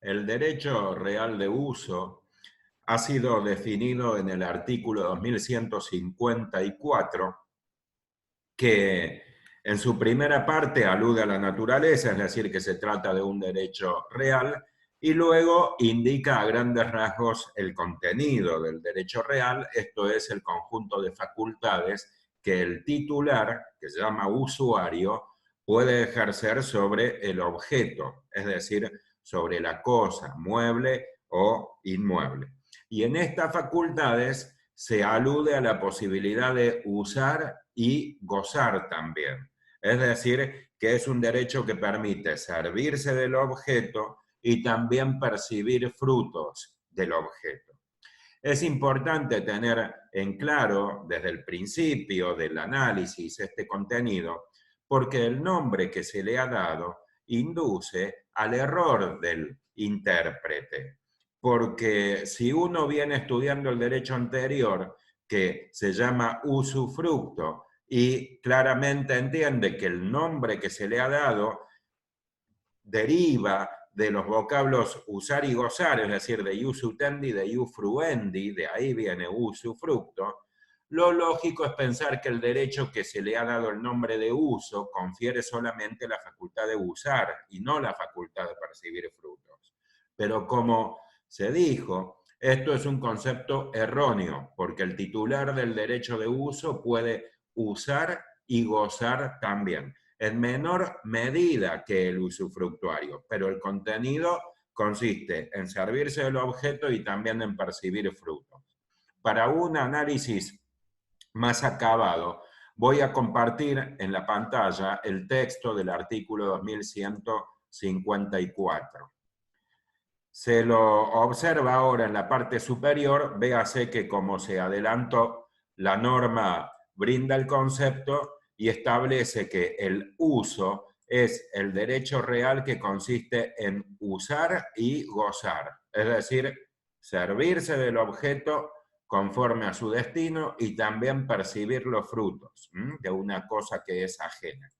El derecho real de uso ha sido definido en el artículo 2154, que en su primera parte alude a la naturaleza, es decir, que se trata de un derecho real, y luego indica a grandes rasgos el contenido del derecho real, esto es el conjunto de facultades que el titular, que se llama usuario, puede ejercer sobre el objeto, es decir, sobre la cosa, mueble o inmueble. Y en estas facultades se alude a la posibilidad de usar y gozar también. Es decir, que es un derecho que permite servirse del objeto y también percibir frutos del objeto. Es importante tener en claro desde el principio del análisis este contenido, porque el nombre que se le ha dado induce al error del intérprete. Porque si uno viene estudiando el derecho anterior, que se llama usufructo, y claramente entiende que el nombre que se le ha dado deriva de los vocablos usar y gozar, es decir, de ius utendi, de ius fruendi, de ahí viene usufructo, lo lógico es pensar que el derecho que se le ha dado el nombre de uso confiere solamente la facultad de usar y no la facultad de percibir frutos. Pero como se dijo, esto es un concepto erróneo, porque el titular del derecho de uso puede usar y gozar también, en menor medida que el usufructuario, pero el contenido consiste en servirse del objeto y también en percibir frutos. Para un análisis más acabado, voy a compartir en la pantalla el texto del artículo 2154. Se lo observa ahora en la parte superior, véase que como se adelantó, la norma brinda el concepto y establece que el uso es el derecho real que consiste en usar y gozar, es decir, servirse del objeto conforme a su destino y también percibir los frutos de una cosa que es ajena.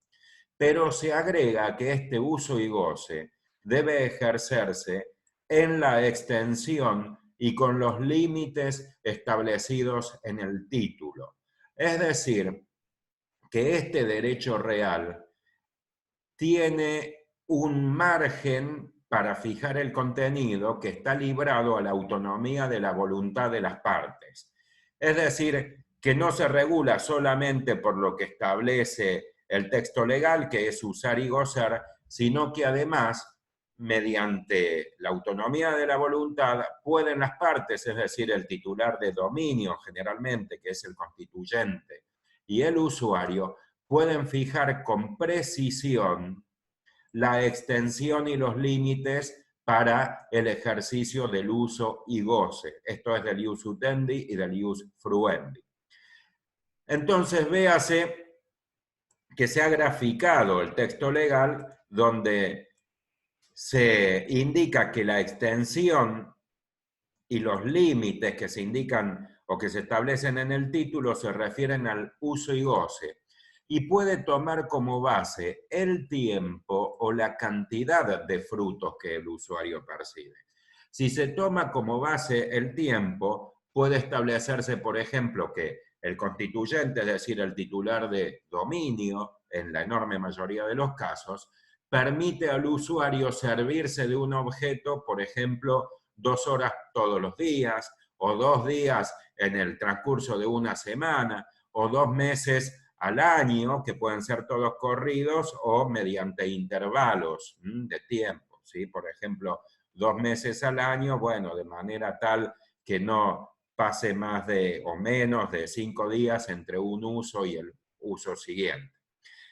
Pero se agrega que este uso y goce debe ejercerse en la extensión y con los límites establecidos en el título. Es decir, que este derecho real tiene un margen para fijar el contenido que está librado a la autonomía de la voluntad de las partes. Es decir, que no se regula solamente por lo que establece el texto legal, que es usar y gozar, sino que además, mediante la autonomía de la voluntad, pueden las partes, es decir, el titular de dominio generalmente, que es el constituyente, y el usuario, pueden fijar con precisión la extensión y los límites para el ejercicio del uso y goce. Esto es del ius utendi y del ius fruendi. Entonces, véase que se ha graficado el texto legal donde se indica que la extensión y los límites que se indican o que se establecen en el título se refieren al uso y goce y puede tomar como base el tiempo o la cantidad de frutos que el usuario percibe. Si se toma como base el tiempo, puede establecerse, por ejemplo, que el constituyente, es decir, el titular de dominio, en la enorme mayoría de los casos, permite al usuario servirse de un objeto, por ejemplo, 2 horas todos los días, o 2 días en el transcurso de una semana, o 2 meses al año, que pueden ser todos corridos, o mediante intervalos de tiempo, ¿sí? Por ejemplo, 2 meses al año, bueno, de manera tal que no pase más de o menos de 5 días entre un uso y el uso siguiente.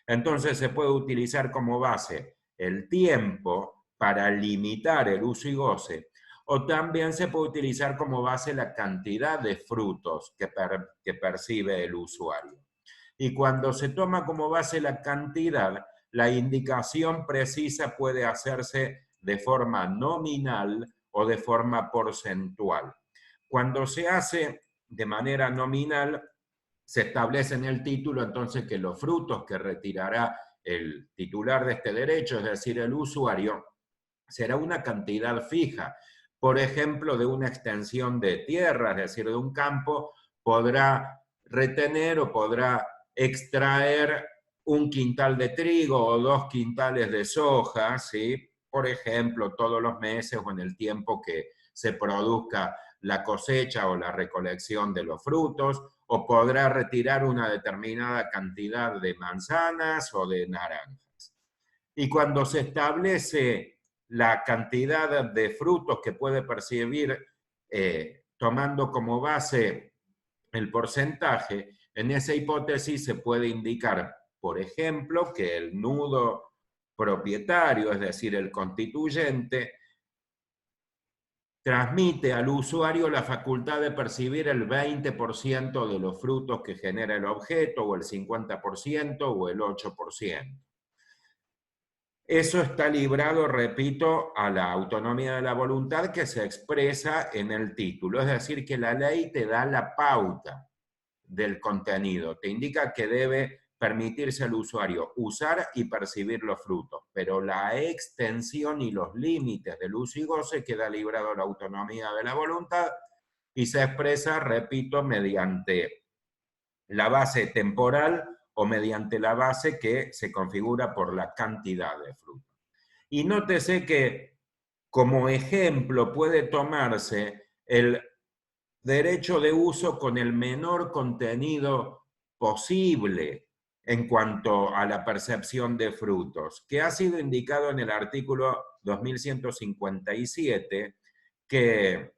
Entonces se puede utilizar como base el tiempo para limitar el uso y goce, o también se puede utilizar como base la cantidad de frutos que percibe el usuario. Y cuando se toma como base la cantidad, la indicación precisa puede hacerse de forma nominal o de forma porcentual. Cuando se hace de manera nominal, se establece en el título entonces que los frutos que retirará el titular de este derecho, es decir, el usuario, será una cantidad fija. Por ejemplo, de una extensión de tierra, es decir, de un campo, podrá retener o podrá extraer un quintal de trigo o 2 quintales de soja, ¿sí? Por ejemplo, todos los meses o en el tiempo que se produzca la cosecha o la recolección de los frutos, o podrá retirar una determinada cantidad de manzanas o de naranjas. Y cuando se establece la cantidad de frutos que puede percibir tomando como base el porcentaje, en esa hipótesis se puede indicar, por ejemplo, que el nudo propietario, es decir, el constituyente, transmite al usuario la facultad de percibir el 20% de los frutos que genera el objeto, o el 50%, o el 8%. Eso está librado, repito, a la autonomía de la voluntad que se expresa en el título. Es decir, que la ley te da la pauta del contenido, te indica que debe permitirse al usuario usar y percibir los frutos, pero la extensión y los límites del uso y goce queda librado a la autonomía de la voluntad y se expresa, repito, mediante la base temporal o mediante la base que se configura por la cantidad de frutos. Y nótese que como ejemplo puede tomarse el derecho de uso con el menor contenido posible en cuanto a la percepción de frutos, que ha sido indicado en el artículo 2157, que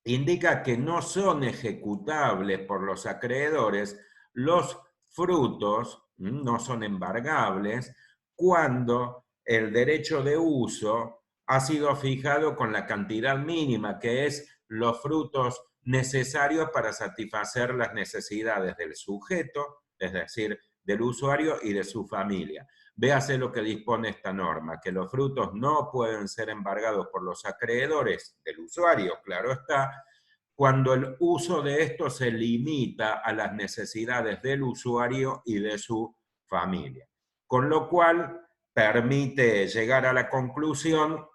indica que no son ejecutables por los acreedores los frutos, no son embargables, cuando el derecho de uso ha sido fijado con la cantidad mínima, que es los frutos necesarios para satisfacer las necesidades del sujeto, es decir, del usuario y de su familia. Véase lo que dispone esta norma, que los frutos no pueden ser embargados por los acreedores del usuario, claro está, cuando el uso de esto se limita a las necesidades del usuario y de su familia. Con lo cual, permite llegar a la conclusión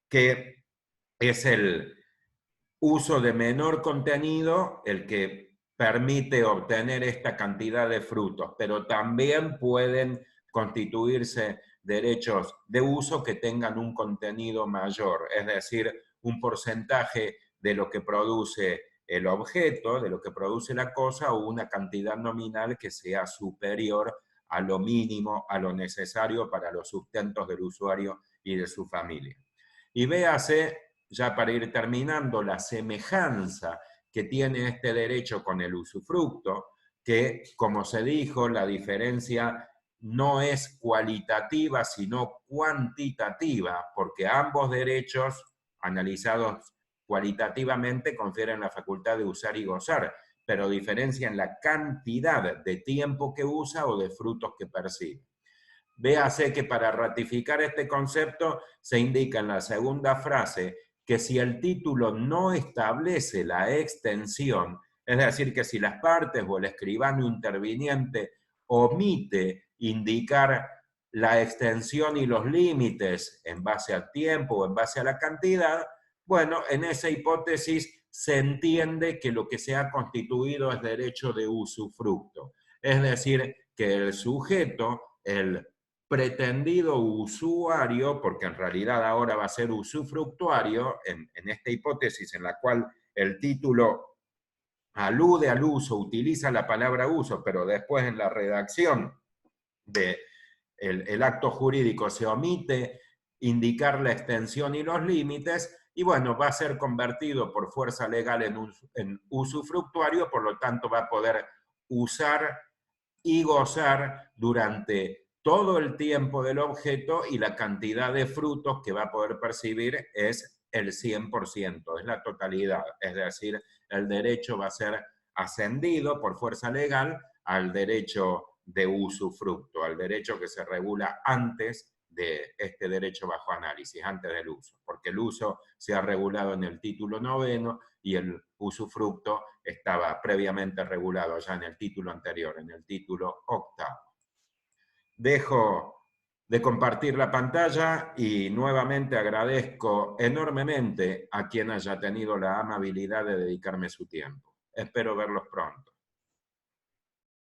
que es el uso de menor contenido el que permite obtener esta cantidad de frutos, pero también pueden constituirse derechos de uso que tengan un contenido mayor, es decir, un porcentaje de lo que produce el objeto, de lo que produce la cosa, o una cantidad nominal que sea superior a lo mínimo, a lo necesario para los sustentos del usuario y de su familia. Y véase, ya para ir terminando, la semejanza que tiene este derecho con el usufructo, que, como se dijo, la diferencia no es cualitativa, sino cuantitativa, porque ambos derechos, analizados cualitativamente, confieren la facultad de usar y gozar, pero diferencian la cantidad de tiempo que usa o de frutos que percibe. Véase que para ratificar este concepto se indica en la segunda frase que si el título no establece la extensión, es decir, que si las partes o el escribano interviniente omite indicar la extensión y los límites en base al tiempo o en base a la cantidad, bueno, en esa hipótesis se entiende que lo que se ha constituido es derecho de usufructo. Es decir, que el sujeto, el pretendido usuario, porque en realidad ahora va a ser usufructuario, en esta hipótesis en la cual el título alude al uso, utiliza la palabra uso, pero después en la redacción del el acto jurídico se omite indicar la extensión y los límites, y bueno, va a ser convertido por fuerza legal en usufructuario, por lo tanto va a poder usar y gozar durante todo el tiempo del objeto, y la cantidad de frutos que va a poder percibir es el 100%, es la totalidad. Es decir, el derecho va a ser ascendido por fuerza legal al derecho de usufructo, al derecho que se regula antes de este derecho bajo análisis, antes del uso, porque el uso se ha regulado en el título 9 y el usufructo estaba previamente regulado ya en el título anterior, en el título 8. Dejo de compartir la pantalla y nuevamente agradezco enormemente a quien haya tenido la amabilidad de dedicarme su tiempo. Espero verlos pronto.